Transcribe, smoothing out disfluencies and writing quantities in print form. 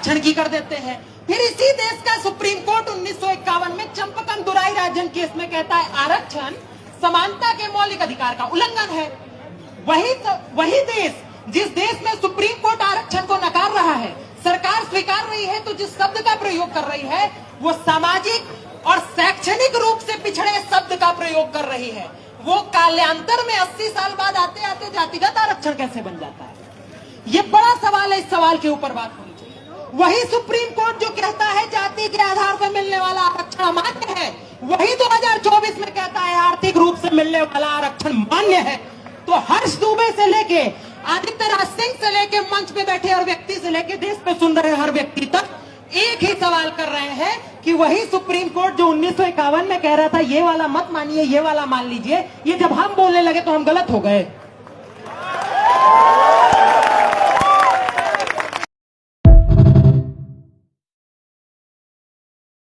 आरक्षण की कर देते हैं। फिर इसी देश का सुप्रीम कोर्ट 1951 में चंपकम दुराई राजन केस में कहता है आरक्षण समानता के मौलिक अधिकार का उल्लंघन है। वही देश, जिस देश में सुप्रीम कोर्ट आरक्षण को नकार रहा है, सरकार स्वीकार रही है, तो जिस शब्द का प्रयोग कर रही है वो सामाजिक और शैक्षणिक रूप से पिछड़े शब्द का प्रयोग कर रही है। वो कालांतर में 80 साल बाद आते आते जातिगत आरक्षण कैसे बन जाता है? ये बड़ा सवाल है। इस सवाल के ऊपर बात होनी चाहिए। वही सुप्रीम कोर्ट जो कहता है जाति के आधार पर मिलने वाला आरक्षण अमान्य है, वही 2024 में कहता है आर्थिक रूप से मिलने वाला आरक्षण मान्य है। तो हर्ष दुबे से लेके आदित्य राज सिंह से लेके मंच पे बैठे हर व्यक्ति से लेके देश पे सुन रहे हर व्यक्ति तक एक ही सवाल कर रहे हैं कि वही सुप्रीम कोर्ट जो 1951 में कह रहा था ये वाला मत मानिए, ये वाला मान लीजिए, ये जब हम बोलने लगे तो हम गलत हो गए।